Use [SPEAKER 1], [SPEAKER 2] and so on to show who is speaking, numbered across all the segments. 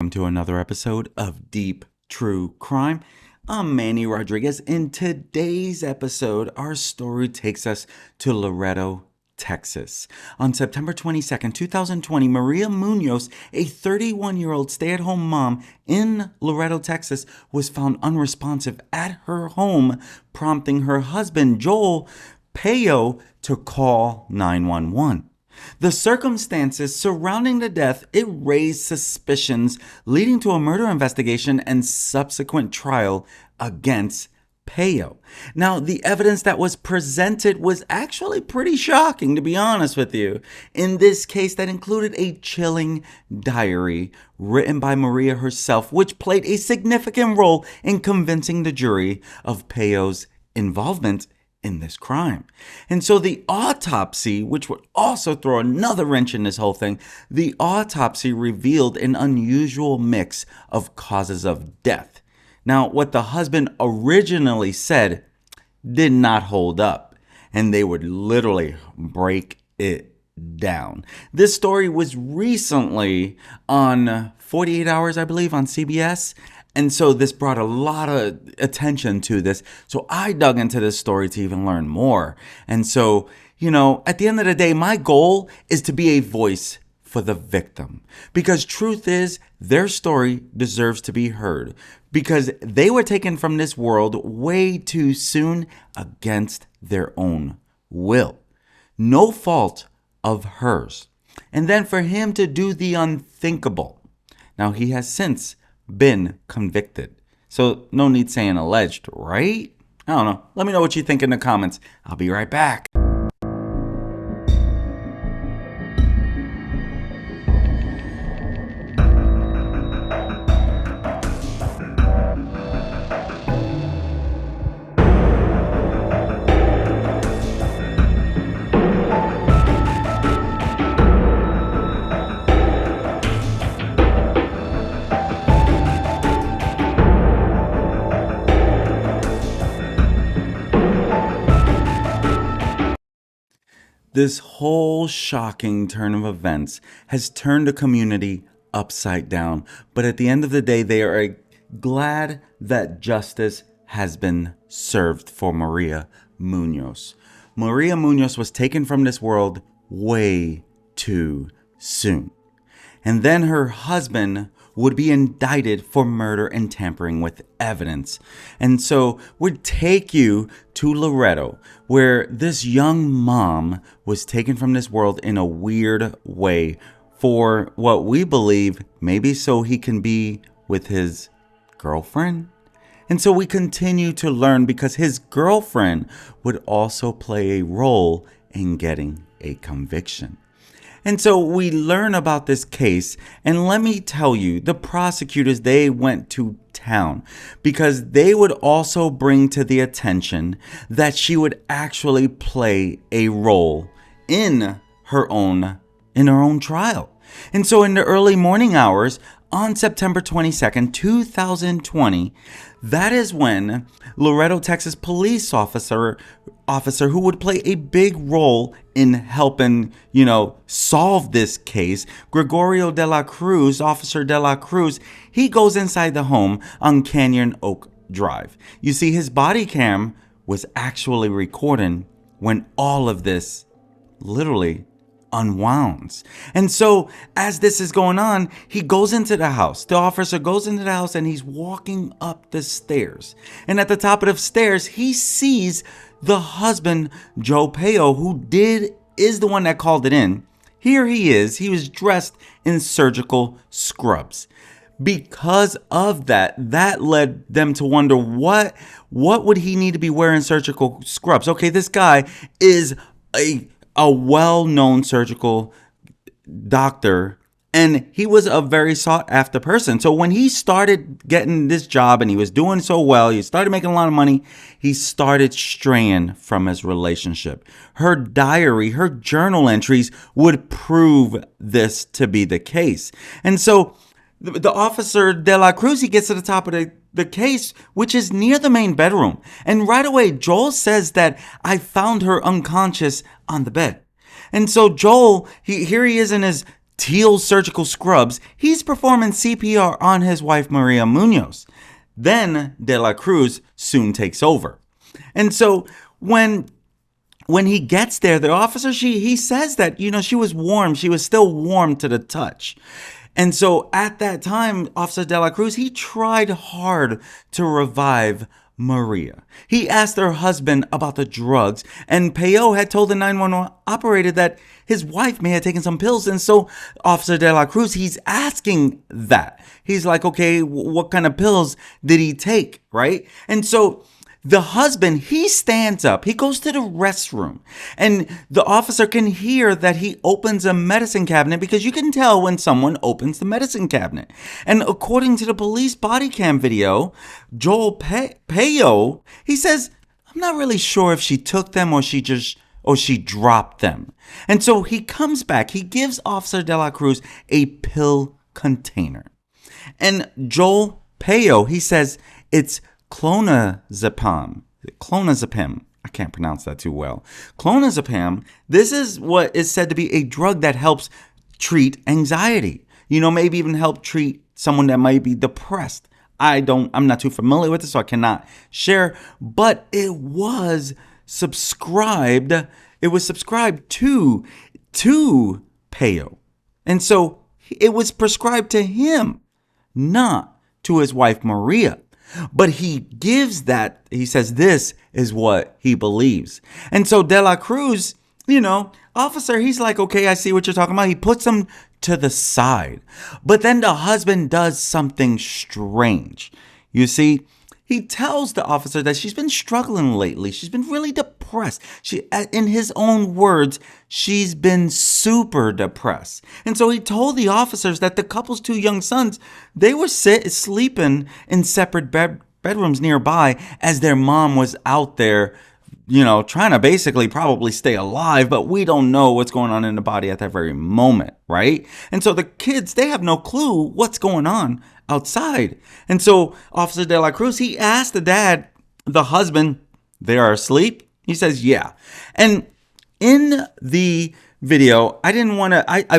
[SPEAKER 1] Welcome to another episode of Deep True Crime. I'm Manny Rodriguez. In today's episode, our story takes us to Laredo, Texas. On September 22nd, 2020, Maria Munoz, a 31-year-old stay-at-home mom in Laredo, Texas, was found unresponsive at her home, prompting her husband, Joel Pellot, to call 911. The circumstances surrounding the death, it raised suspicions, leading to a murder investigation and subsequent trial against Pellot. Now, the evidence that was presented was actually pretty shocking, to be honest with you. In this case, that included a chilling diary written by Maria herself, which played a significant role in convincing the jury of Pellot's involvement in this crime. And so the autopsy, which would also throw another wrench in this whole thing, the autopsy revealed an unusual mix of causes of death. Now, what the husband originally said did not hold up, and they would literally break it down. This story was recently on 48 Hours, I believe, on CBS. And so this brought a lot of attention to this. So I dug into this story to even learn more. And so, at the end of the day, my goal is to be a voice for the victim. Because truth is, their story deserves to be heard. Because they were taken from this world way too soon against their own will. No fault of hers. And then for him to do the unthinkable. Now, he has since been convicted. So no need saying alleged, right? I don't know. Let me know what you think in the comments. I'll be right back. This whole shocking turn of events has turned the community upside down. But at the end of the day, they are glad that justice has been served for Maria Munoz. Maria Munoz was taken from this world way too soon. And then her husband would be indicted for murder and tampering with evidence. And so we'd take you to Laredo, where this young mom was taken from this world in a weird way for what we believe maybe so he can be with his girlfriend. And so we continue to learn because his girlfriend would also play a role in getting a conviction. And so we learn about this case, and let me tell you, the prosecutors, they went to town because they would also bring to the attention that she would actually play a role in her own trial. And so in the early morning hours on September 22nd, 2020, that is when Laredo, Texas police officer who would play a big role in helping, solve this case, Gregorio de la Cruz, Officer de la Cruz, he goes inside the home on Canyon Oak Drive. You see, his body cam was actually recording when all of this literally unwounds. And so as this is going on, he goes into the house. The officer goes into the house and he's walking up the stairs. And at the top of the stairs, he sees the husband, Joe Pellot, who is the one that called it in. Here he is. He was dressed in surgical scrubs. Because of that led them to wonder what would he need to be wearing surgical scrubs? Okay, this guy is a well-known surgical doctor, and he was a very sought-after person. So when he started getting this job and he was doing so well, he started making a lot of money, he started straying from his relationship. Her diary, her journal entries would prove this to be the case. And so the officer de la Cruz, he gets to the top of the case, which is near the main bedroom. And right away, Joel says that I found her unconscious on the bed. And so Joel, here he is in his teal surgical scrubs, he's performing CPR on his wife, Maria Munoz. Then De La Cruz soon takes over. And so when he gets there, the officer, he says that, she was warm. She was still warm to the touch. And so at that time, Officer De La Cruz, he tried hard to revive Maria. He asked her husband about the drugs, and Pellot had told the 911 operator that his wife may have taken some pills. And so Officer De La Cruz, he's asking that. He's like, okay, what kind of pills did he take, right? And so the husband, he stands up, he goes to the restroom, and the officer can hear that he opens a medicine cabinet, because you can tell when someone opens the medicine cabinet. And according to the police body cam video, Joel Pellot, he says, I'm not really sure if she took them or she dropped them. And so he comes back, he gives Officer De La Cruz a pill container. And Joel Pellot, he says it's clonazepam. I can't pronounce that too well. Clonazepam, this is what is said to be a drug that helps treat anxiety. Maybe even help treat someone that might be depressed. I'm not too familiar with it, so I cannot share, but it was subscribed to Pellot. And so it was prescribed to him, not to his wife Maria. But he gives that, he says this is what he believes. And so De La Cruz, officer, he's like, okay, I see what you're talking about. He puts him to the side. But then the husband does something strange. You see, he tells the officer that she's been struggling lately. She's been really depressed. In his own words, she's been super depressed. And so he told the officers that the couple's two young sons, they were sleeping in separate bedrooms nearby as their mom was out there, trying to basically probably stay alive, but we don't know what's going on in the body at that very moment, right? And so the kids, they have no clue what's going on outside. And so Officer De La Cruz, he asked the husband, they are asleep? He says, yeah. And in the video, I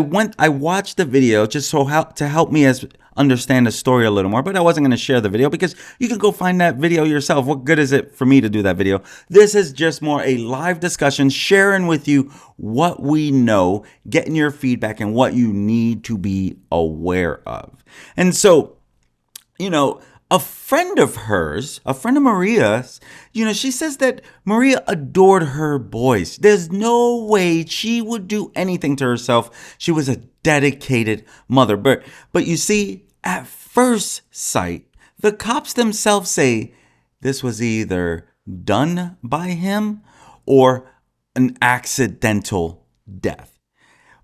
[SPEAKER 1] watched the video just to help me understand the story a little more, but I wasn't going to share the video because you can go find that video yourself. What good is it for me to do that video? This is just more a live discussion, sharing with you what we know, getting your feedback, and what you need to be aware of. And so, a friend of hers, a friend of Maria's, she says that Maria adored her boys. There's no way she would do anything to herself. She was a dedicated mother. But you see, at first sight, the cops themselves say this was either done by him or an accidental death.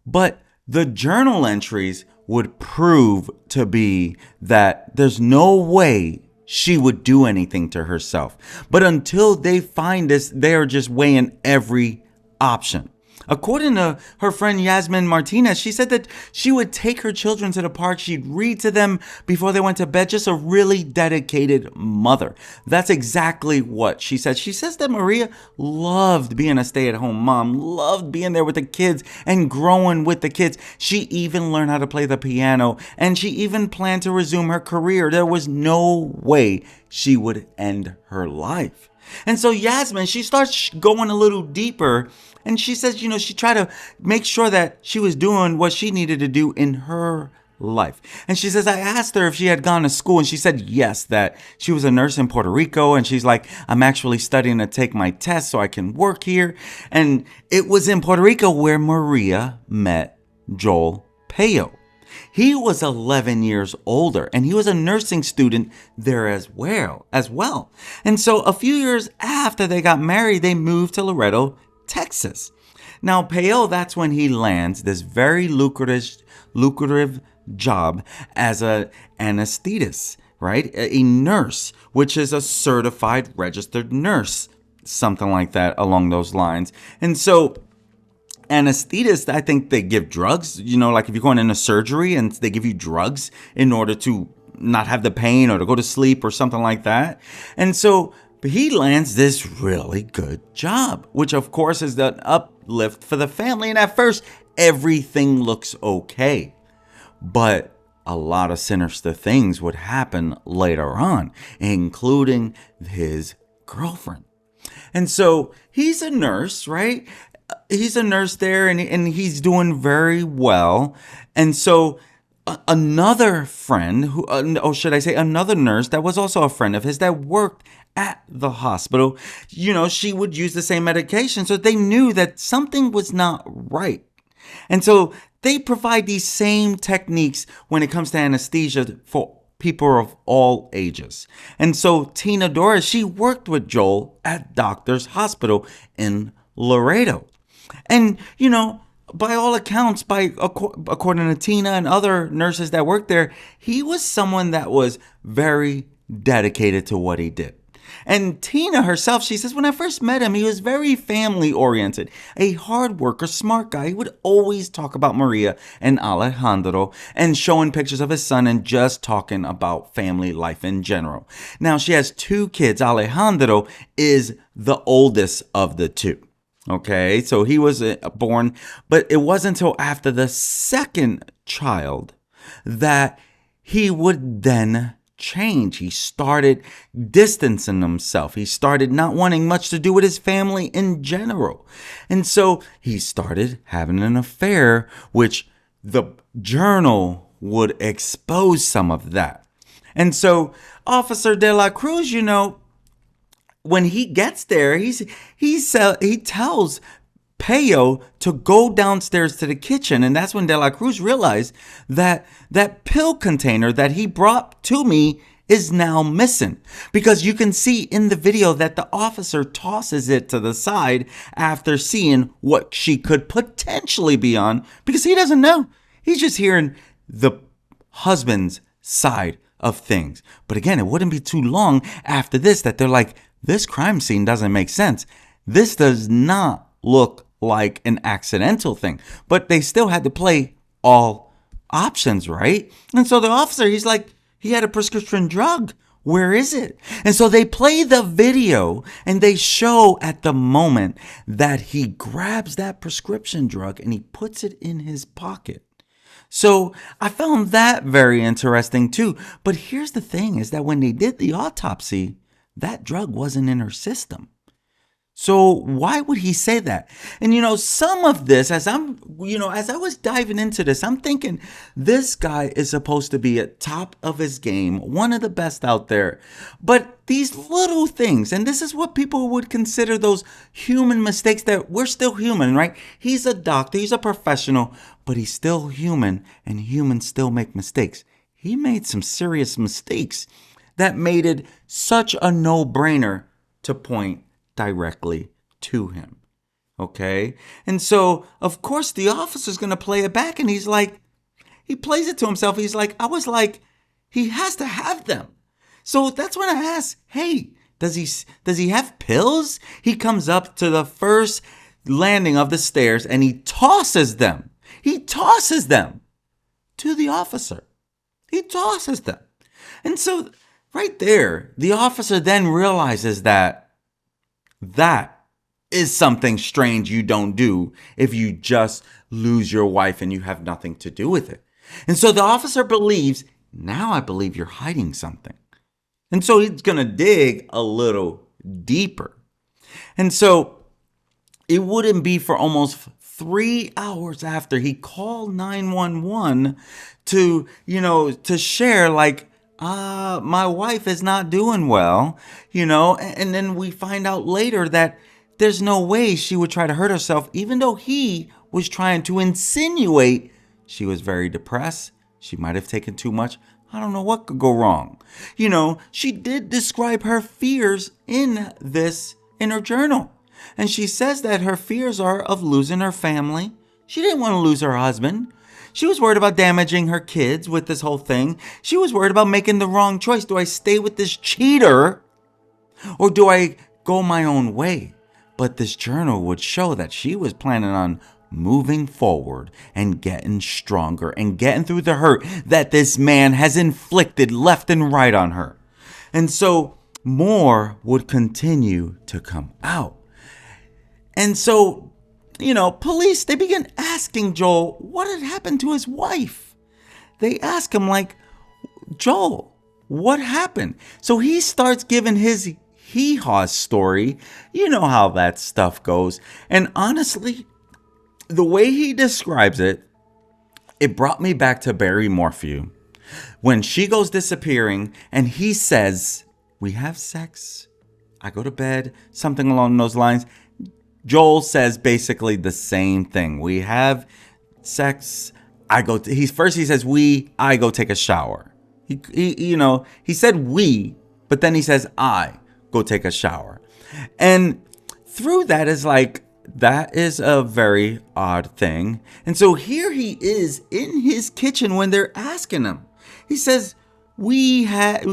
[SPEAKER 1] But the journal entries would prove to be that there's no way she would do anything to herself. But until they find this, they're just weighing every option. According to her friend Yasmin Martinez, she said that she would take her children to the park. She'd read to them before they went to bed. Just a really dedicated mother. That's exactly what she said. She says that Maria loved being a stay-at-home mom, loved being there with the kids and growing with the kids. She even learned how to play the piano, and she even planned to resume her career. There was no way she would end her life. And so Yasmin, she starts going a little deeper, and she says, she tried to make sure that she was doing what she needed to do in her life. And she says, I asked her if she had gone to school, and she said yes, that she was a nurse in Puerto Rico. And she's like, I'm actually studying to take my test so I can work here. And it was in Puerto Rico where Maria met Joel Pellot. He was 11 years older, and he was a nursing student there as well. And so a few years after they got married, they moved to Laredo, Texas. Now, Pellot, that's when he lands this very lucrative job as an anesthetist, right? A nurse, which is a certified registered nurse, something like that along those lines. And so anesthetists, I think they give drugs, like if you're going into surgery and they give you drugs in order to not have the pain or to go to sleep or something like that. And so he lands this really good job, which of course is the uplift for the family. And at first, everything looks okay. But a lot of sinister things would happen later on, including his girlfriend. And so he's a nurse, right? He's a nurse there, and he's doing very well. And so another friend, or should I say another nurse that was also a friend of his that worked at the hospital, she would use the same medication. So they knew that something was not right. And so they provide these same techniques when it comes to anesthesia for people of all ages. And so Tina Doris, she worked with Joel at Doctor's Hospital in Laredo. And, by all accounts, according to Tina and other nurses that worked there, he was someone that was very dedicated to what he did. And Tina herself, she says, when I first met him, he was very family oriented, a hard worker, smart guy. He would always talk about Maria and Alejandro and showing pictures of his son and just talking about family life in general. Now, she has 2 kids. Alejandro is the oldest of the 2. Okay, so he was born, but it wasn't until after the second child that he would then change. He started distancing himself. He started not wanting much to do with his family in general. And so he started having an affair, which the journal would expose some of that. And so Officer De La Cruz, when he gets there, he tells Pellot to go downstairs to the kitchen. And that's when De La Cruz realized that that pill container that he brought to me is now missing. Because you can see in the video that the officer tosses it to the side after seeing what she could potentially be on, because he doesn't know. He's just hearing the husband's side of things. But again, it wouldn't be too long after this that they're like, this crime scene doesn't make sense. This does not look like an accidental thing. But they still had to play all options, right? And so the officer, he's like, he had a prescription drug. Where is it? And so they play the video and they show at the moment that he grabs that prescription drug and he puts it in his pocket. So I found that very interesting too. But here's the thing is that when they did the autopsy, that drug wasn't in her system. So why would he say that? And some of this, as I was diving into this, I'm thinking this guy is supposed to be at top of his game, one of the best out there. But these little things, and this is what people would consider those human mistakes, that we're still human, right? He's a doctor, he's a professional, but he's still human, and humans still make mistakes. He made some serious mistakes that made it such a no-brainer to point directly to him. Okay? And so, of course, the officer's going to play it back, and he's like, he plays it to himself. He's like, I was like, he has to have them. So that's when I asked, hey, does he have pills? He comes up to the first landing of the stairs, and he tosses them. He tosses them to the officer. He tosses them. And so right there, the officer then realizes that is something strange you don't do if you just lose your wife and you have nothing to do with it. And so the officer believes, now I believe you're hiding something. And so he's going to dig a little deeper. And so it wouldn't be for almost 3 hours after he called 911 to share like, my wife is not doing well, and then we find out later that there's no way she would try to hurt herself, even though he was trying to insinuate she was very depressed. She might have taken too much. I don't know what could go wrong. She did describe her fears in her journal. And she says that her fears are of losing her family. She didn't want to lose her husband. She was worried about damaging her kids with this whole thing. She was worried about making the wrong choice. Do I stay with this cheater or do I go my own way? But this journal would show that she was planning on moving forward and getting stronger and getting through the hurt that this man has inflicted left and right on her. And so more would continue to come out. And so police, they begin asking Joel what had happened to his wife. They ask him, like, Joel, what happened? So he starts giving his hee-haw story. You know how that stuff goes. And honestly, the way he describes it, it brought me back to Barry Morphew. When she goes disappearing and he says, we have sex, I go to bed, something along those lines. Joel says basically the same thing. We have sex, I says I go take a shower. He said we, but then he says I go take a shower. And through that is like, that is a very odd thing. And so here he is in his kitchen when they're asking him. He says, we had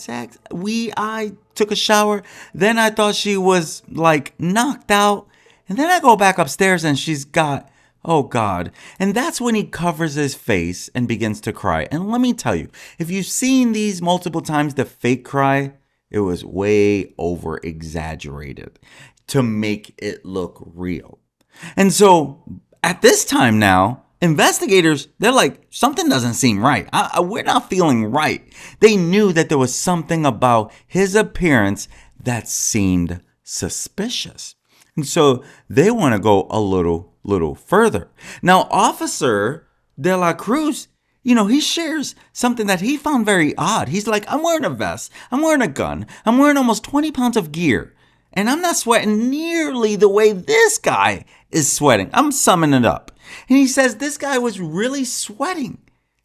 [SPEAKER 1] sex. I took a shower. Then I thought she was like knocked out. And then I go back upstairs and she's got, oh God. And that's when he covers his face and begins to cry. And let me tell you, if you've seen these multiple times, the fake cry, it was way over exaggerated to make it look real. And so at this time now, investigators, they're like, something doesn't seem right. We're not feeling right. They knew that there was something about his appearance that seemed suspicious. And so they want to go a little further. Now, Officer De La Cruz, he shares something that he found very odd. He's like, I'm wearing a vest. I'm wearing a gun. I'm wearing almost 20 pounds of gear. And I'm not sweating nearly the way this guy is sweating. I'm summing it up. And he says this guy was really sweating.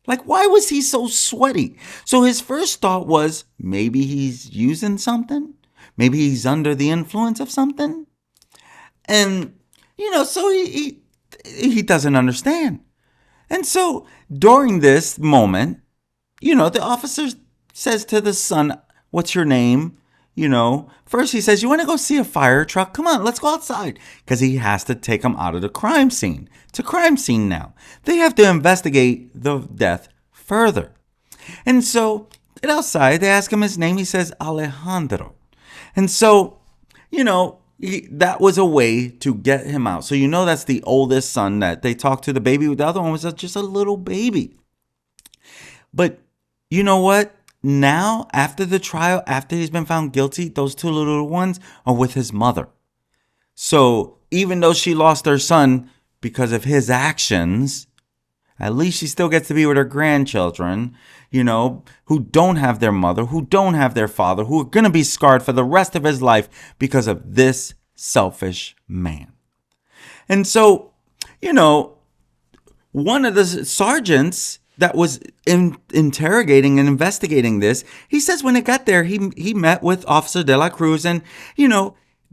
[SPEAKER 1] Like, why was he so sweaty? So his first thought was, maybe he's using something. Maybe he's under the influence of something. And, so he doesn't understand. And so during this moment, the officer says to the son, what's your name? First he says, you want to go see a fire truck? Come on, let's go outside. Because he has to take him out of the crime scene. It's a crime scene now. They have to investigate the death further. And so outside, they ask him his name. He says, Alejandro. And so, that was a way to get him out. So that's the oldest son that they talked to the baby. The other one was just a little baby. But you know what? Now, after the trial, after he's been found guilty, those two little ones are with his mother. So even though she lost her son because of his actions, at least she still gets to be with her grandchildren, who don't have their mother, who don't have their father, who are going to be scarred for the rest of his life because of this selfish man. And so, one of the sergeants that was interrogating and investigating this, he says when it got there, he met with Officer De La Cruz, and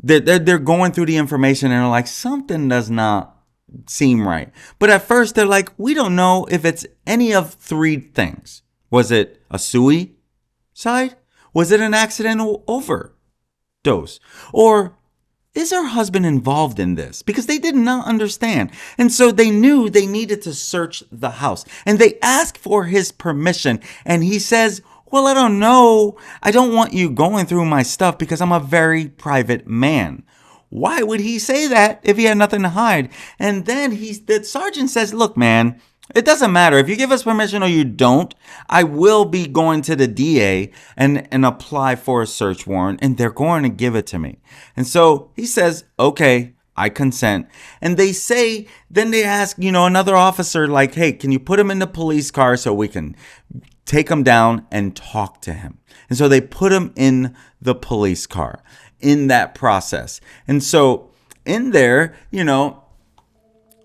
[SPEAKER 1] they're going through the information and they're like, something does not seem right. But at first they're like, we don't know if it's any of three things. Was it a suicide? Was it an accidental overdose? Or is her husband involved in this? Because they did not understand. And so they knew they needed to search the house. And they asked for his permission. And he says, well, I don't know. I don't want you going through my stuff because I'm a very private man. Why would he say that if he had nothing to hide? And then the sergeant says, look, man, it doesn't matter. If you give us permission or you don't, I will be going to the DA and apply for a search warrant, and they're going to give it to me. And so he says, okay, I consent. And then they ask, another officer, like, hey, can you put him in the police car so we can take him down and talk to him? And so they put him in the police car in that process. And so in there,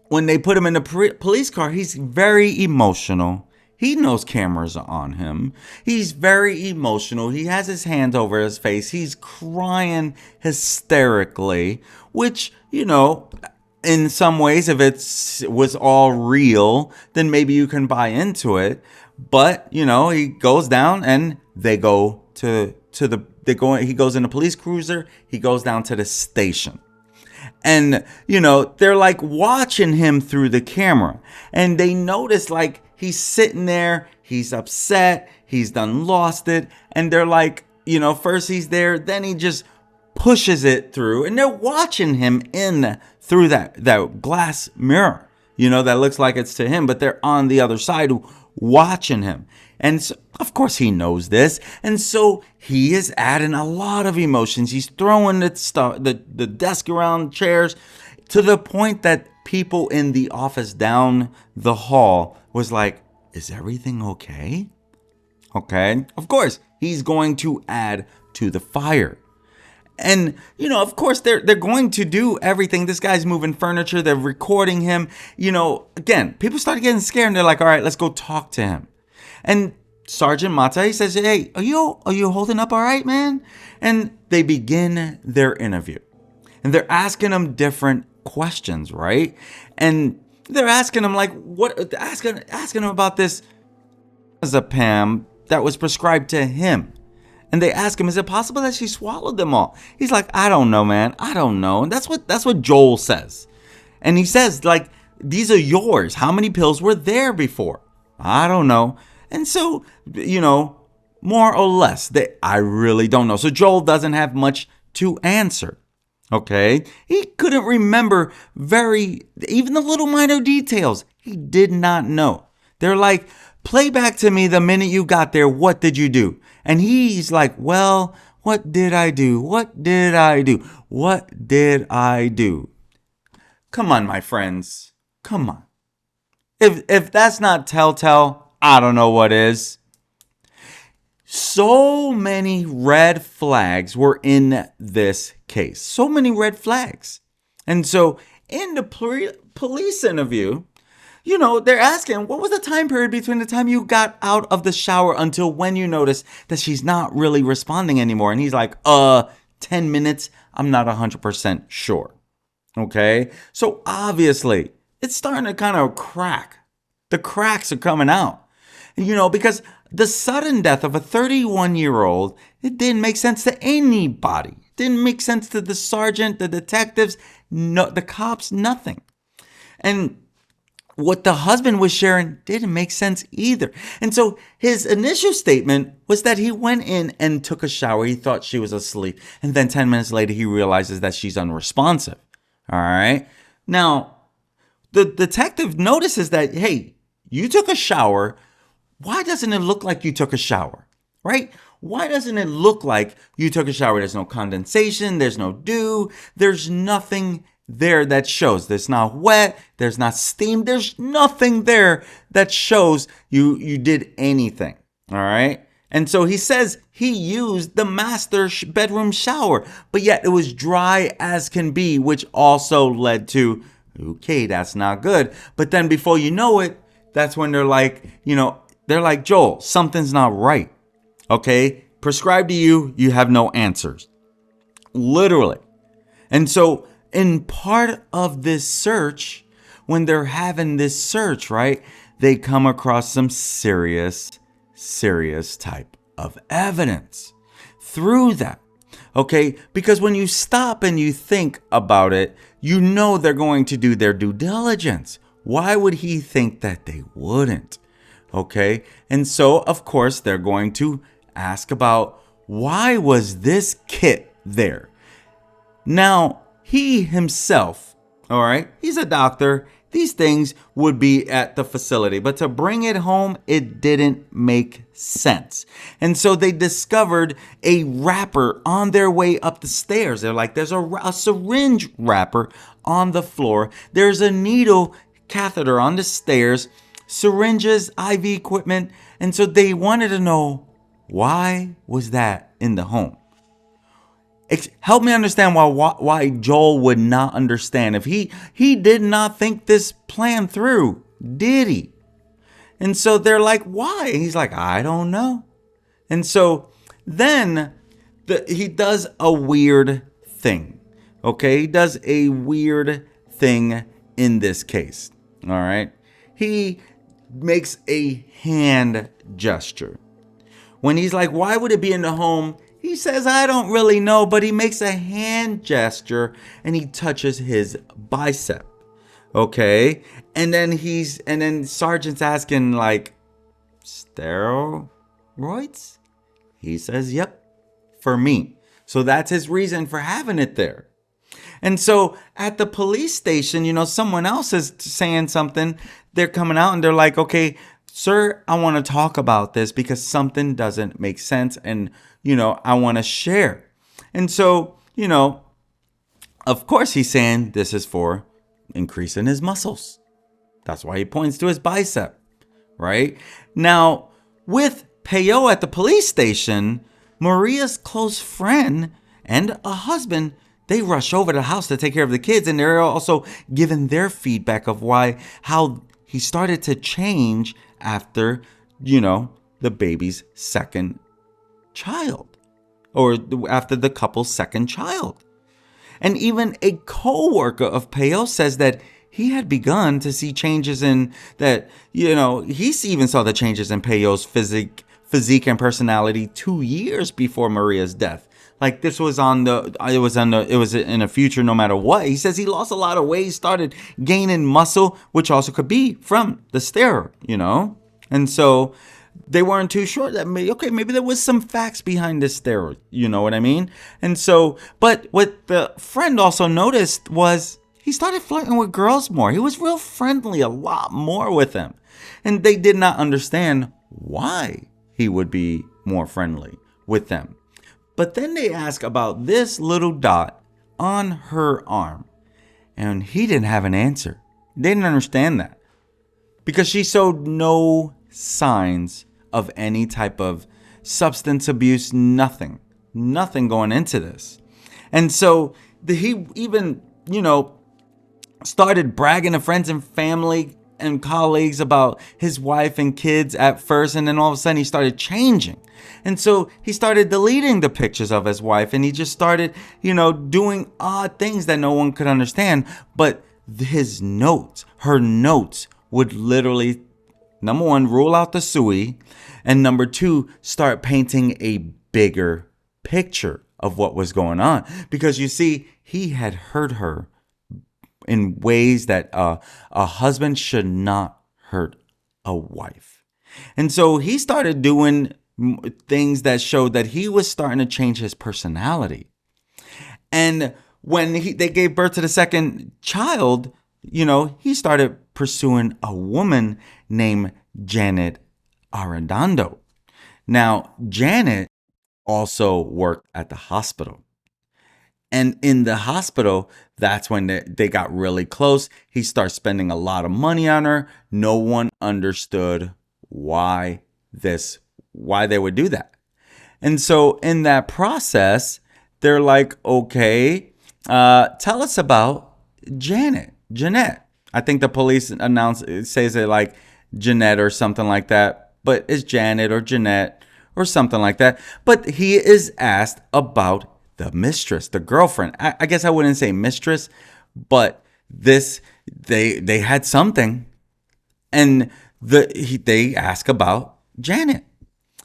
[SPEAKER 1] when they put him in the police car, he's very emotional. He knows cameras are on him. He's very emotional. He has his hands over his face. He's crying hysterically, which, in some ways, if it was all real, then maybe you can buy into it. But, he goes down and they go he goes in a police cruiser. He goes down to the station. And, they're like watching him through the camera. And they notice like he's sitting there. He's upset. He's done lost it. And they're like, first he's there. Then he just pushes it through, and they're watching him in through that glass mirror, that looks like it's to him, but they're on the other side watching him. And so, of course, he knows this. And so he is adding a lot of emotions. He's throwing the desk around, chairs, to the point that people in the office down the hall was like, is everything okay? Okay. Of course, he's going to add to the fire. And, of course, they're going to do everything. This guy's moving furniture. They're recording him. Again, people started getting scared, and they're like, all right, let's go talk to him. And Sergeant Mata, he says, hey, are you holding up all right, man? And they begin their interview. And they're asking him different questions, right? And they're asking him, like, asking him about this Pam that was prescribed to him. And they ask him, is it possible that she swallowed them all? He's like, I don't know, man. I don't know. And that's what Joel says. And he says, like, these are yours. How many pills were there before? I don't know. And so, more or less, I really don't know. So Joel doesn't have much to answer. Okay? He couldn't remember even the little minor details. He did not know. They're like, play back to me the minute you got there. What did you do? And he's like, well, what did I do? What did I do? What did I do? Come on, my friends. Come on. If that's not telltale, I don't know what is. So many red flags were in this case. So many red flags. And so in the police interview, they're asking, what was the time period between the time you got out of the shower until when you noticed that she's not really responding anymore? And he's like, 10 minutes. I'm not 100% sure. Okay. So obviously it's starting to kind of crack. The cracks are coming out, because the sudden death of a 31-year-old, it didn't make sense to anybody. It didn't make sense to the sergeant, the detectives, no, the cops, nothing. And what the husband was sharing didn't make sense either. And so his initial statement was that he went in and took a shower. He thought she was asleep. And then 10 minutes later, he realizes that she's unresponsive. All right. Now, the detective notices that, hey, you took a shower. Why doesn't it look like you took a shower? Right? Why doesn't it look like you took a shower? There's no condensation. There's no dew. There's nothing there that shows. There's not wet. There's not steam. There's nothing there that shows you did anything. All right. And so he says he used the master bedroom shower, but yet it was dry as can be, which also led to, okay, that's not good. But then before you know it, that's when they're like, Joel, something's not right. Okay. Prescribed to you, you have no answers. Literally. And so in part of this search, when they're having this search, right, they come across some serious type of evidence through that. Okay, because when you stop and you think about it, they're going to do their due diligence. Why would he think that they wouldn't? Okay, and so of course they're going to ask about, why was this kit there? Now, he himself, all right, he's a doctor. These things would be at the facility, but to bring it home, it didn't make sense. And so they discovered a wrapper on their way up the stairs. They're like, there's a syringe wrapper on the floor. There's a needle catheter on the stairs, syringes, IV equipment. And so they wanted to know, why was that in the home? Help me understand why Joel would not understand. If he did not think this plan through, did he? And so they're like, why? And he's like, I don't know. And so then he does a weird thing. Okay, he does a weird thing in this case. All right, he makes a hand gesture. When he's like, why would it be in the home? He says, I don't really know, but he makes a hand gesture and he touches his bicep. Okay. And then Sergeant's asking, like, steroids? He says, yep, for me. So that's his reason for having it there. And so at the police station, someone else is saying something. They're coming out and they're like, okay, sir, I want to talk about this because something doesn't make sense. And, I want to share. And so, of course he's saying this is for increasing his muscles. That's why he points to his bicep, right? Now, with Pellot at the police station, Maria's close friend and a husband, they rush over to the house to take care of the kids, and they're also giving their feedback of how he started to change after, the baby's second child, or after the couple's second child. And even a co-worker of Pellot says that he had begun to see changes in that, he even saw the changes in Pellot's physique and personality 2 years before Maria's death. Like this was it was in a future no matter what. He says he lost a lot of weight, started gaining muscle, which also could be from the steroid, And so they weren't too sure that maybe there was some facts behind this steroid, you know what I mean? And so, but what the friend also noticed was he started flirting with girls more. He was real friendly, a lot more with them. And they did not understand why he would be more friendly with them. But then they ask about this little dot on her arm. And he didn't have an answer. They didn't understand that. Because she showed no signs of any type of substance abuse, nothing going into this. And so he even, started bragging to friends and family and colleagues about his wife and kids at first, and then all of a sudden he started changing. And so he started deleting the pictures of his wife, and he just started, doing odd things that no one could understand. But her notes would literally, number one, rule out the Sui, and number two, start painting a bigger picture of what was going on. Because you see, he had hurt her in ways that a husband should not hurt a wife. And so he started doing things that showed that he was starting to change his personality. And when they gave birth to the second child, he started pursuing a woman named Janet Arredondo. Now, Janet also worked at the hospital. And in the hospital, that's when they got really close. He starts spending a lot of money on her. No one understood why they would do that. And so in that process, they're like, okay, tell us about Jeanette. I think the police says it like Jeanette or something like that, but it's Janet or Jeanette or something like that. But he is asked about the mistress, the girlfriend. I guess I wouldn't say mistress, but they had something, and they ask about Janet,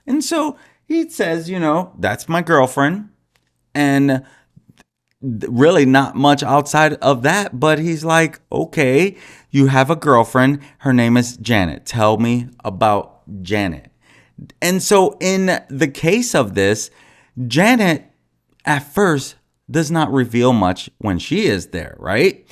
[SPEAKER 1] and so he says, that's my girlfriend, and really not much outside of that. But he's like, okay, you have a girlfriend. Her name is Janet. Tell me about Janet. And so in the case of this, Janet at first does not reveal much when she is there, right?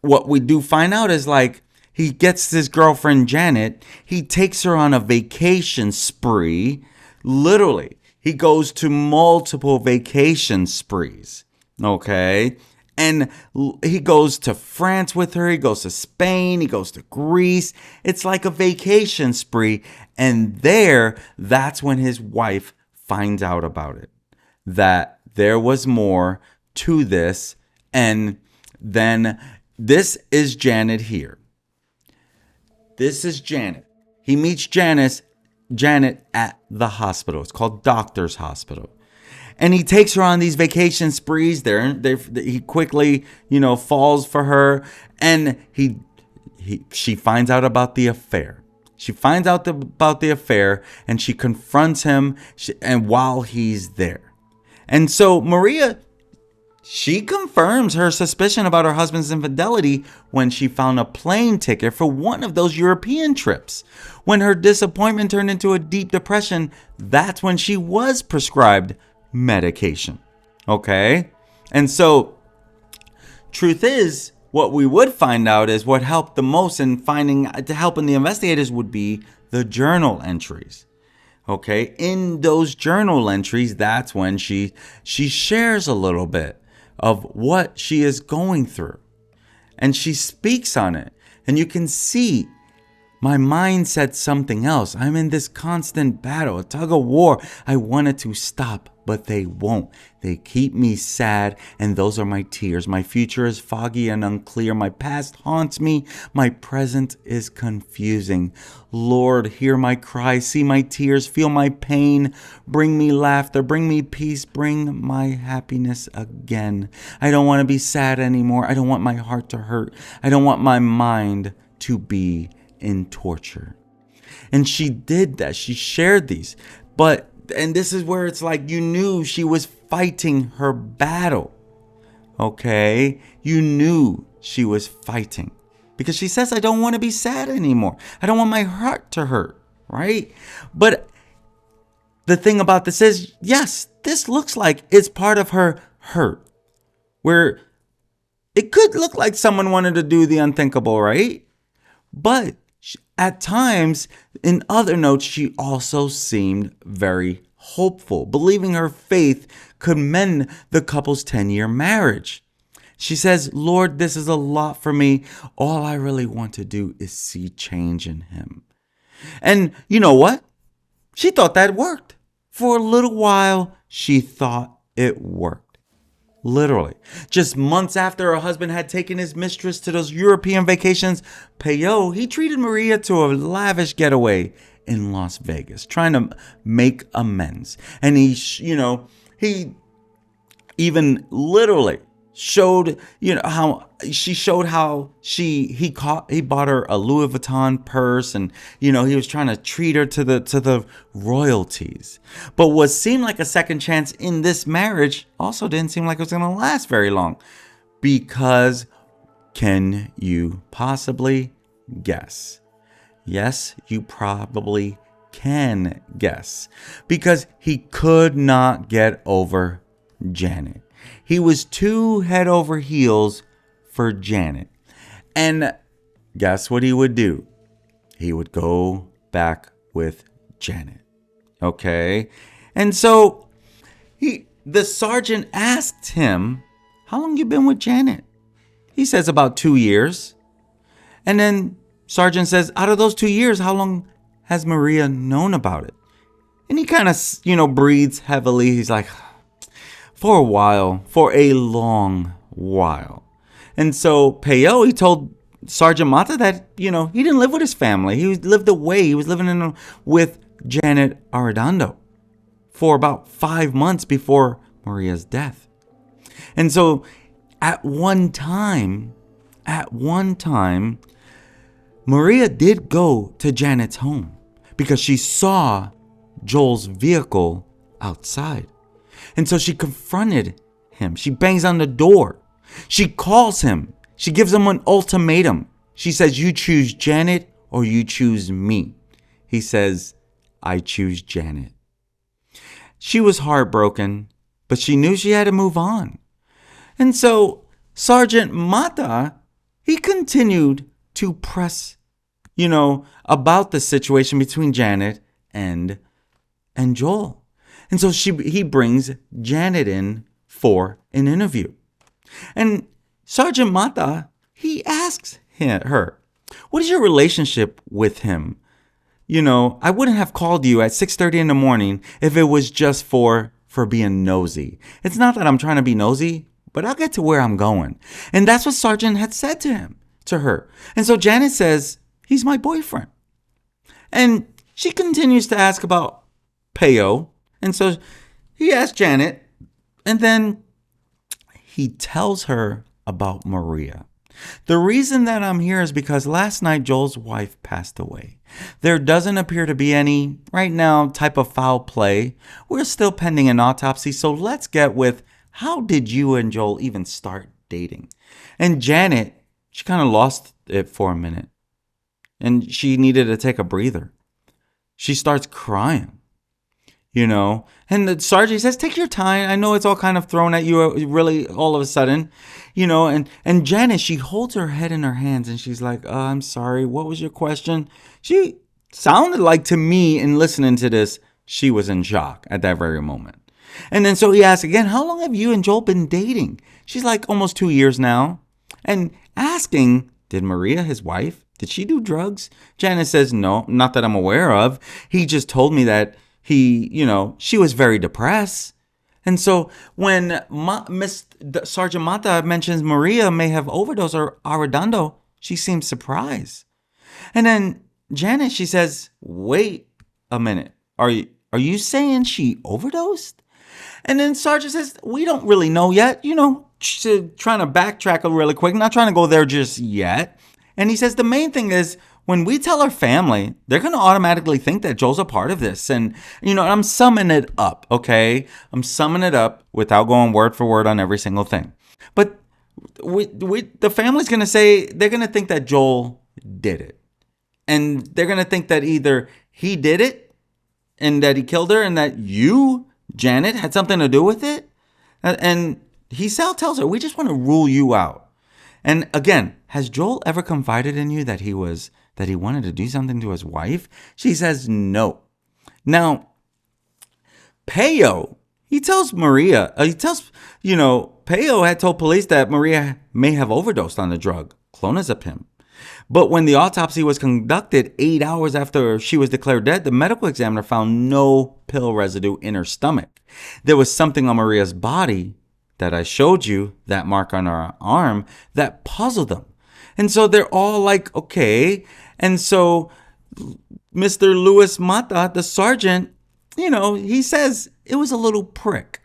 [SPEAKER 1] What we do find out is like he gets his girlfriend Janet, he takes her on a vacation spree. Literally, he goes to multiple vacation sprees, okay? And he goes to France with her, he goes to Spain, he goes to Greece. It's like a vacation spree. And that's when his wife finds out about it, that there was more to this. And then this is Janet here. This is Janet. He meets Janet at the hospital. It's called Doctor's Hospital. And he takes her on these vacation sprees there. He quickly, falls for her. And she finds out about the affair. She finds out about the affair, and she confronts him and while he's there. And so Maria, she confirms her suspicion about her husband's infidelity when she found a plane ticket for one of those European trips. When her disappointment turned into a deep depression, that's when she was prescribed medication. Okay? And so, truth is, what we would find out is what helped the most in helping the investigators would be the journal entries. Okay? In those journal entries, that's when she shares a little bit of what she is going through. And she speaks on it. And you can see my mind said something else. I'm in this constant battle, a tug of war. I wanted to stop, but they won't. They keep me sad, and those are my tears. My future is foggy and unclear. My past haunts me. My present is confusing. Lord, hear my cry, see my tears, feel my pain. Bring me laughter, bring me peace, bring my happiness again. I don't want to be sad anymore. I don't want my heart to hurt. I don't want my mind to be in torture. And she did that. She shared these. And this is where it's like you knew she was fighting her battle. Okay? You knew she was fighting. Because she says, I don't want to be sad anymore. I don't want my heart to hurt. Right? But the thing about this is, yes, this looks like it's part of her hurt. Where it could look like someone wanted to do the unthinkable, right? But at times, in other notes, she also seemed very hopeful, believing her faith could mend the couple's 10-year marriage. She says, Lord, this is a lot for me. All I really want to do is see change in him. And you know what? She thought that worked. For a little while, she thought it worked. Literally. Just months after her husband had taken his mistress to those European vacations, Pellot, he treated Maria to a lavish getaway in Las Vegas, trying to make amends. And he even literally showed, how he bought her a Louis Vuitton purse, and he was trying to treat her to the royalties. But what seemed like a second chance in this marriage also didn't seem like it was going to last very long, because can you possibly guess? Yes, you probably can guess, because he could not get over Janet. He was too head over heels for Janet. And guess what he would do? He would go back with Janet. Okay? And so the sergeant asked him, how long you been with Janet? He says about 2 years. And then sergeant says, out of those 2 years, how long has Maria known about it? And he kind of, breathes heavily. He's like, for a while, for a long while. And so Pellot, he told Sergeant Mata that, he didn't live with his family. He lived away. He was living with Janet Arredondo for about 5 months before Maria's death. And so at one time, Maria did go to Janet's home because she saw Joel's vehicle outside. And so she confronted him. She bangs on the door. She calls him. She gives him an ultimatum. She says, you choose Janet or you choose me. He says, I choose Janet. She was heartbroken, but she knew she had to move on. And so Sergeant Mata, he continued to press, about the situation between Janet and Joel. And so he brings Janet in for an interview. And Sergeant Mata, he asks her, what is your relationship with him? I wouldn't have called you at 6:30 in the morning if it was just for being nosy. It's not that I'm trying to be nosy, but I'll get to where I'm going. And that's what Sergeant had said to her. And so Janet says, he's my boyfriend. And she continues to ask about Pellot. And so he asked Janet, and then he tells her about Maria. The reason that I'm here is because last night Joel's wife passed away. There doesn't appear to be any, right now, type of foul play. We're still pending an autopsy, so let's get with, how did you and Joel even start dating? And Janet, she kind of lost it for a minute. And she needed to take a breather. She starts crying. And the sergeant says, take your time. I know it's all kind of thrown at you really all of a sudden, and Janet, she holds her head in her hands and she's like, I'm sorry. What was your question? She sounded like, to me, in listening to this, she was in shock at that very moment. And then so he asks again, how long have you and Joel been dating? She's like, almost 2 years now. And asking, did Maria, his wife, did she do drugs? Janet says, no, not that I'm aware of. He just told me that she was very depressed. And so when Sergeant Mata mentions Maria may have overdosed or Arredondo, she seems surprised. And then Janet, she says, wait a minute. Are you saying she overdosed? And then Sergeant says, we don't really know yet. She's trying to backtrack really quick, not trying to go there just yet. And he says the main thing is, when we tell our family, they're going to automatically think that Joel's a part of this. And, I'm summing it up, okay? I'm summing it up without going word for word on every single thing. But the family's going to say, they're going to think that Joel did it. And they're going to think that either he did it and that he killed her and that you, Janet, had something to do with it. And tells her, we just want to rule you out. And again, has Joel ever confided in you that he wanted to do something to his wife? She says no. Now, Pellot, Pellot had told police that Maria may have overdosed on the drug, clonazepam. But when the autopsy was conducted 8 hours after she was declared dead, the medical examiner found no pill residue in her stomach. There was something on Maria's body that I showed you, that mark on her arm, that puzzled them. And so they're all like, okay. And so Mr. Luis Mata, the sergeant, he says it was a little prick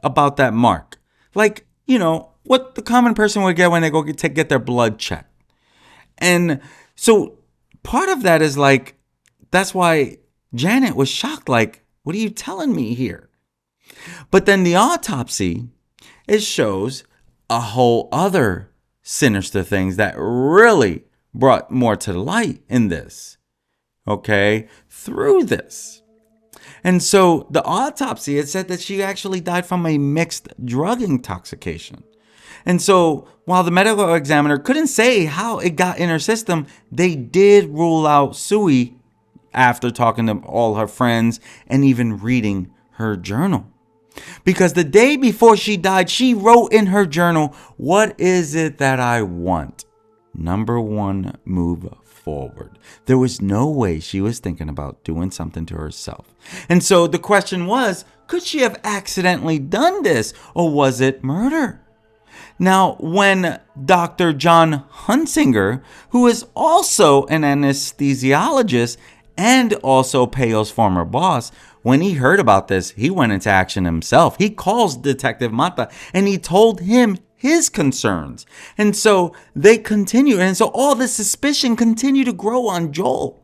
[SPEAKER 1] about that mark. Like, what the common person would get when they go get their blood checked. And so part of that is like, that's why Janet was shocked. Like, what are you telling me here? But then the autopsy, it shows a whole other sinister things that really brought more to light in this, okay, through this. And so the autopsy, it said that she actually died from a mixed drug intoxication. And so while the medical examiner couldn't say how it got in her system, they did rule out Sui after talking to all her friends and even reading her journal. Because the day before she died, she wrote in her journal, what is it that I want? Number one, move forward. There was no way she was thinking about doing something to herself. And so the question was, could she have accidentally done this, or was it murder? Now, when Dr. John Hunsinger, who is also an anesthesiologist and also Pellot's former boss, when he heard about this, he went into action himself. He calls Detective Mata and he told him his concerns. And so they continue. And so all this suspicion continued to grow on Joel.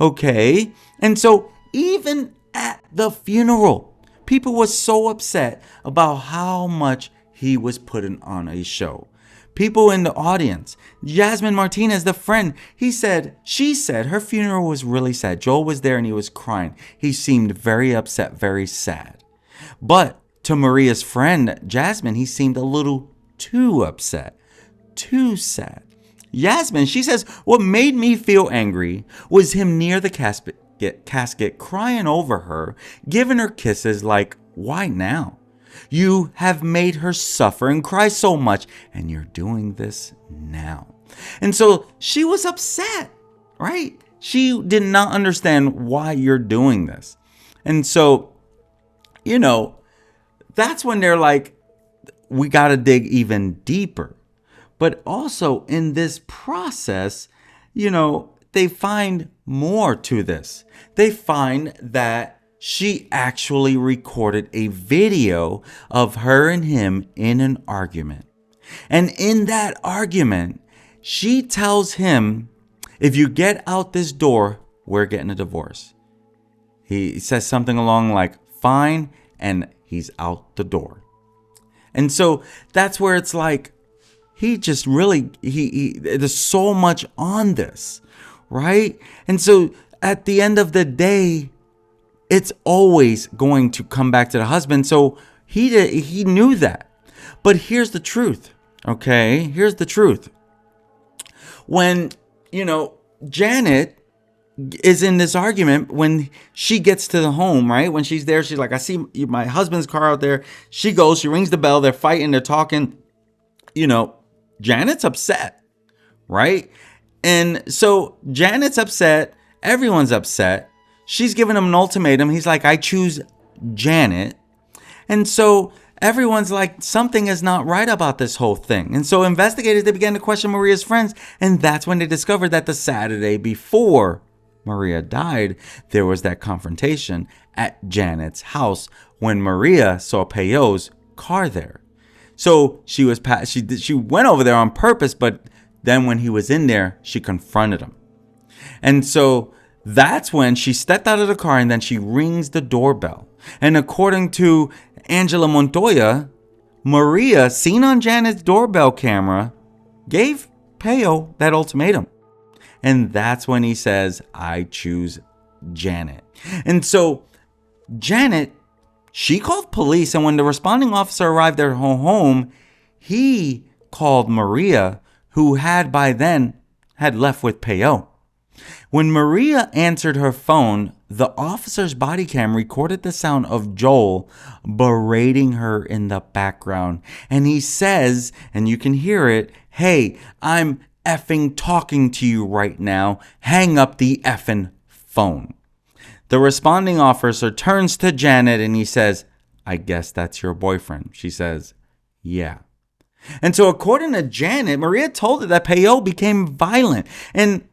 [SPEAKER 1] Okay. And so even at the funeral, people were so upset about how much he was putting on a show. People in the audience, Jasmine Martinez, the friend, she said her funeral was really sad. Joel was there and he was crying. He seemed very upset, very sad. But to Maria's friend, Jasmine, he seemed a little too upset, too sad. Jasmine, she says, what made me feel angry was him near the casket crying over her, giving her kisses like, why now? You have made her suffer and cry so much, and you're doing this now. And so she was upset, right? She did not understand why you're doing this. And so, that's when they're like, we got to dig even deeper. But also in this process, they find more to this. They find that she actually recorded a video of her and him in an argument. And in that argument, she tells him, if you get out this door, we're getting a divorce. He says something along like, fine, and he's out the door. And so that's where it's like, he just really, there's so much on this, right? And so at the end of the day, it's always going to come back to the husband. So he knew that. But here's the truth. Okay, here's the truth. When, Janet is in this argument, when she gets to the home, right? When she's there, she's like, I see my husband's car out there. She goes, she rings the bell. They're fighting, they're talking. Janet's upset, right? And so Janet's upset. Everyone's upset. She's giving him an ultimatum. He's like, I choose Janet. And so everyone's like, something is not right about this whole thing. And so investigators, they began to question Maria's friends. And that's when they discovered that the Saturday before Maria died, there was that confrontation at Janet's house when Maria saw Pellot's car there. So she went over there on purpose, but then when he was in there, she confronted him. And so that's when she stepped out of the car and then she rings the doorbell. And according to Angela Montoya, Maria, seen on Janet's doorbell camera, gave Pellot that ultimatum. And that's when he says, I choose Janet. And so Janet, she called police. And when the responding officer arrived at her home, he called Maria, who had by then had left with Pellot. When Maria answered her phone, the officer's body cam recorded the sound of Joel berating her in the background. And he says, and you can hear it, hey, I'm effing talking to you right now. Hang up the effing phone. The responding officer turns to Janet and he says, I guess that's your boyfriend. She says, yeah. And so according to Janet, Maria told her that Pellot became violent. And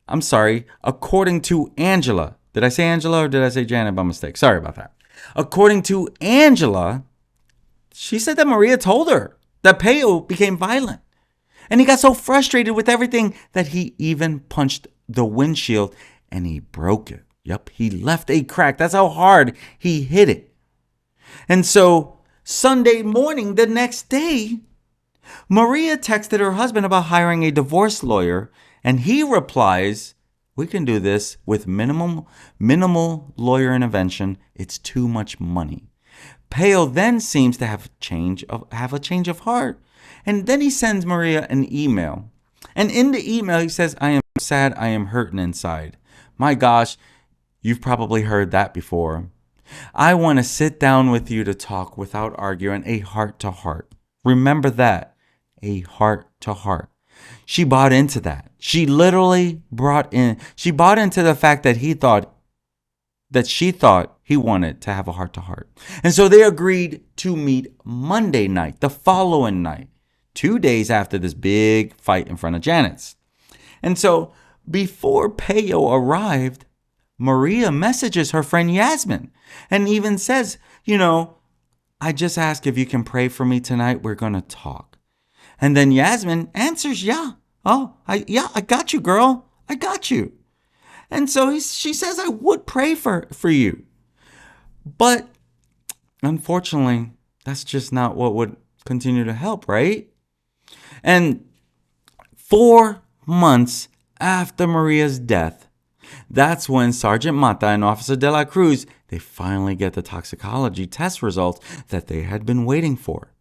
[SPEAKER 1] I'm sorry, according to Angela. Did I say Angela or did I say Janet by mistake? Sorry about that. According to Angela, she said that Maria told her that Pellot became violent. And he got so frustrated with everything that he even punched the windshield and he broke it. Yep, he left a crack. That's how hard he hit it. And so Sunday morning, the next day, Maria texted her husband about hiring a divorce lawyer. And he replies, we can do this with minimal lawyer intervention. It's too much money. Pellot then seems to have a change of heart. And then he sends Maria an email. And in the email, he says, I am sad. I am hurting inside. My gosh, you've probably heard that before. I want to sit down with you to talk without arguing, a heart to heart. Remember that, a heart to heart. She bought into that. She literally bought into the fact that she thought he wanted to have a heart to heart. And so they agreed to meet Monday night, the following night, 2 days after this big fight in front of Janet's. And so before Pellot arrived, Maria messages her friend Yasmin and even says, I just asked if you can pray for me tonight. We're going to talk. And then Yasmin answers, yeah. Oh, I got you, girl. I got you. And so she says, I would pray for you. But unfortunately, that's just not what would continue to help, right? And 4 months after Maria's death, that's when Sergeant Mata and Officer De La Cruz, they finally get the toxicology test results that they had been waiting for.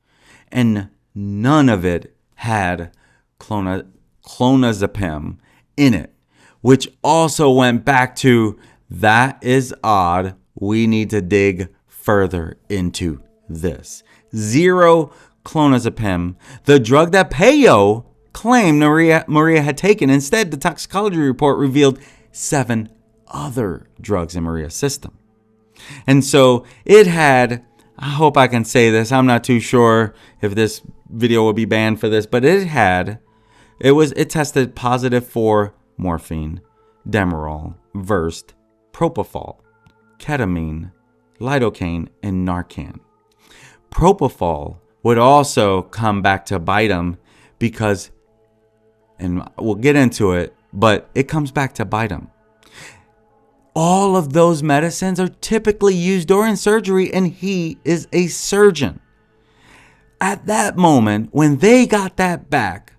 [SPEAKER 1] And none of it had clonazepam in it, which also went back to, that is odd. We need to dig further into this. 0 clonazepam, the drug that Pellot claimed Maria had taken. Instead, the toxicology report revealed 7 other drugs in Maria's system. And so it had, I hope I can say this, I'm not too sure if this video will be banned for this, but it tested positive for morphine, Demerol, Versed, Propofol, ketamine, lidocaine, and Narcan. Propofol would also come back to bite him because, and we'll get into it, but it comes back to bite him. All of those medicines are typically used during surgery, and he is a surgeon. At that moment, when they got that back,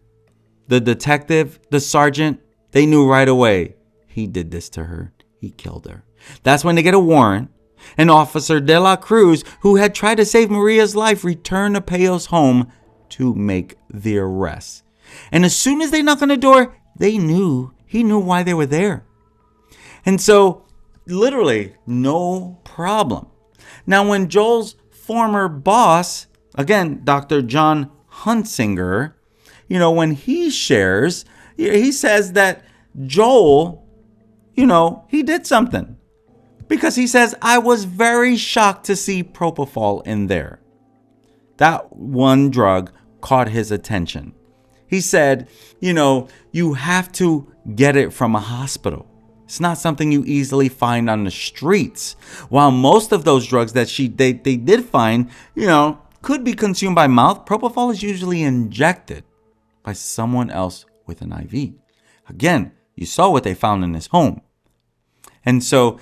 [SPEAKER 1] the detective, the sergeant, they knew right away he did this to her. He killed her. That's when they get a warrant. And Officer De La Cruz, who had tried to save Maria's life, returned to Pellot's home to make the arrest. And as soon as they knocked on the door, he knew why they were there. And so, literally, no problem. Now, when Joel's former boss, again, Dr. John Hunsinger, when he shares, he says that Joel, he did something. Because he says, I was very shocked to see propofol in there. That one drug caught his attention. He said, you have to get it from a hospital. It's not something you easily find on the streets. While most of those drugs that they did find, could be consumed by mouth, propofol is usually injected by someone else with an IV. Again, you saw what they found in his home. And so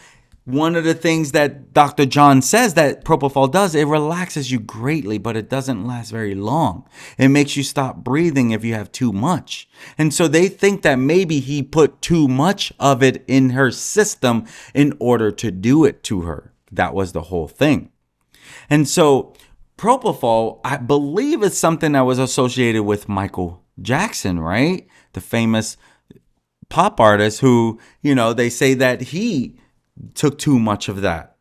[SPEAKER 1] one of the things that Dr. John says that propofol does, it relaxes you greatly, but it doesn't last very long. It makes you stop breathing if you have too much. And so they think that maybe he put too much of it in her system in order to do it to her. That was the whole thing. And so propofol, I believe, is something that was associated with Michael Jackson, right? The famous pop artist who, they say that he took too much of that.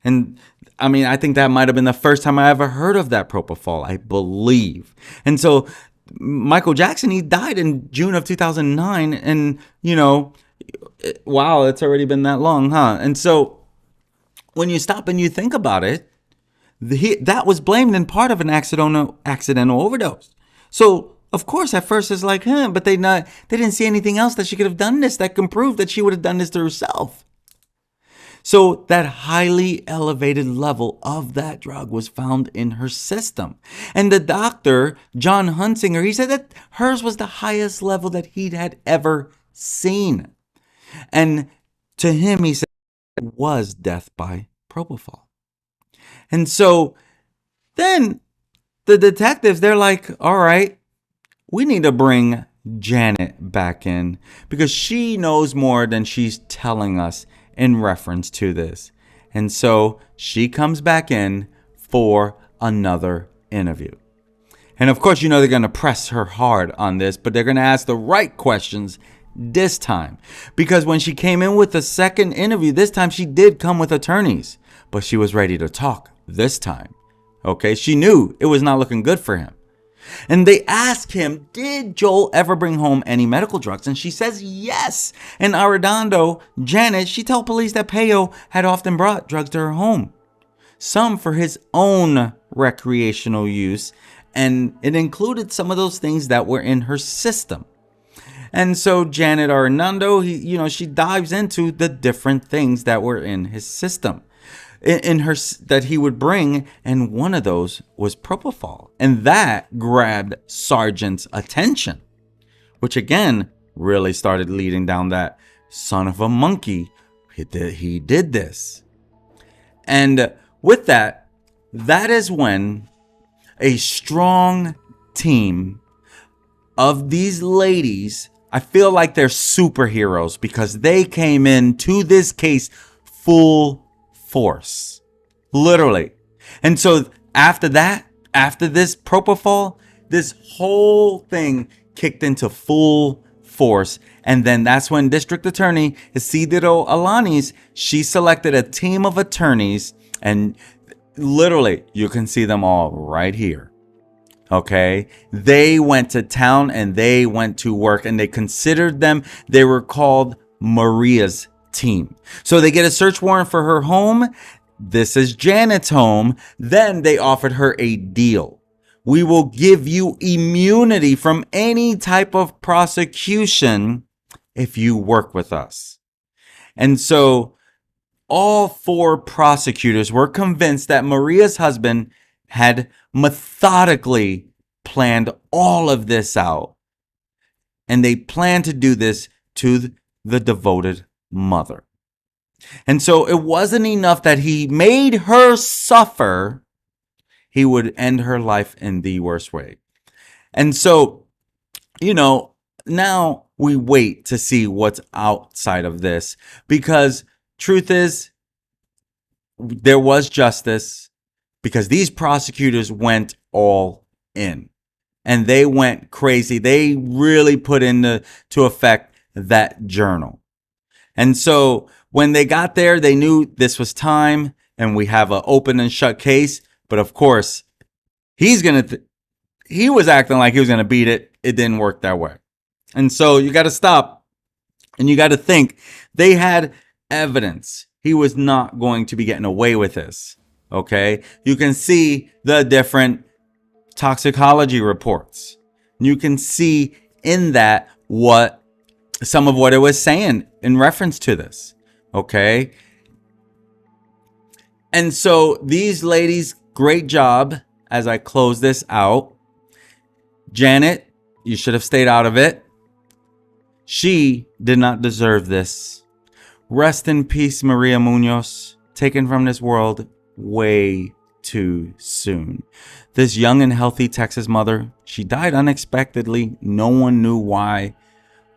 [SPEAKER 1] And I think that might have been the first time I ever heard of that propofol, I believe. And so Michael Jackson, he died in June of 2009. And, wow, it's already been that long, huh? And so when you stop and you think about it, that was blamed in part of an accidental overdose. So, of course, at first it's like, but they didn't see anything else that she could have done this that can prove that she would have done this to herself. So that highly elevated level of that drug was found in her system. And the doctor, John Hunsinger, he said that hers was the highest level that he had ever seen. And to him, he said it was death by propofol. And so then the detectives, they're like, all right, we need to bring Janet back in because she knows more than she's telling us in reference to this. And so she comes back in for another interview. And of course, they're going to press her hard on this, but they're going to ask the right questions this time. Because when she came in with the second interview, this time she did come with attorneys, but she was ready to talk this time. Okay, she knew it was not looking good for him. And they ask him, did Joel ever bring home any medical drugs? And she says yes. And Arredondo, Janet, she told police that Pellot had often brought drugs to her home. Some for his own recreational use. And it included some of those things that were in her system. And so Janet Arredondo, she dives into the different things that were in his system. In her that he would bring, and one of those was propofol, and that grabbed Sergeant's attention, which again really started leading down that son of a monkey. He did this, and with that is when a strong team of these ladies, I feel like they're superheroes because they came into this case full force, literally. And so after this propofol, this whole thing kicked into full force. And then that's when District Attorney Isidro Alanis, she selected a team of attorneys, and literally you can see them all right here. Okay, they went to town and they went to work, and they were called Maria's team. So they get a search warrant for her home. This is Janet's home. Then they offered her a deal. We will give you immunity from any type of prosecution if you work with us. And so all four prosecutors were convinced that Maria's husband had methodically planned all of this out. And they planned to do this to the devoted mother. And so it wasn't enough that he made her suffer. He would end her life in the worst way. And so, now we wait to see what's outside of this, because Truth is, there was justice because these prosecutors went all in and they went crazy. They really put into effect that journal. And so when they got there, they knew this was time and we have an open and shut case. But of course, he was acting like he was going to beat it. It didn't work that way. And so you got to stop and you got to think they had evidence. He was not going to be getting away with this. Okay. You can see the different toxicology reports. You can see in that some of what it was saying in reference to this. Okay. And so these ladies, great job as I close this out. Janet, you should have stayed out of it. She did not deserve this. Rest in peace, Maria Munoz, taken from this world way too soon. This young and healthy Texas mother, she died unexpectedly. No one knew why.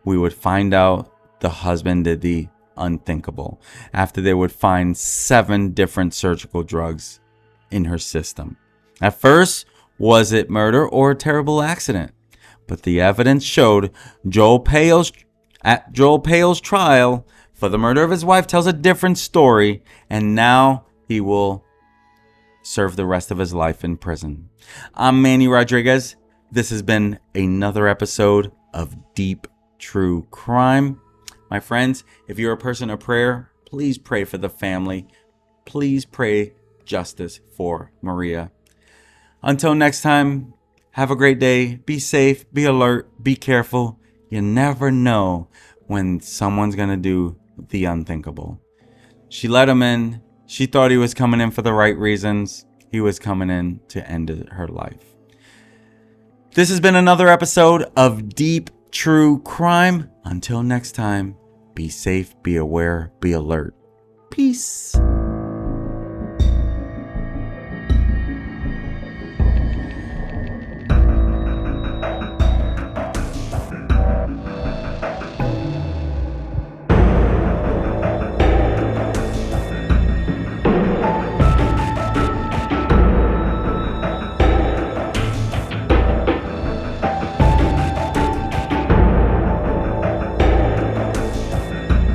[SPEAKER 1] We would find out the husband did the unthinkable after they would find 7 different surgical drugs in her system. At first, was it murder or a terrible accident? But the evidence showed Joel Pellot's trial for the murder of his wife tells a different story, and now he will serve the rest of his life in prison. I'm Manny Rodriguez. This has been another episode of Deep True Crime. My friends, if you're a person of prayer, please pray for the family. Please pray justice for Maria. Until next time, have a great day. Be safe, be alert, be careful. You never know when someone's going to do the unthinkable. She let him in. She thought he was coming in for the right reasons. He was coming in to end her life. This has been another episode of Deep True Crime. Until next time, be safe, be aware, be alert. Peace.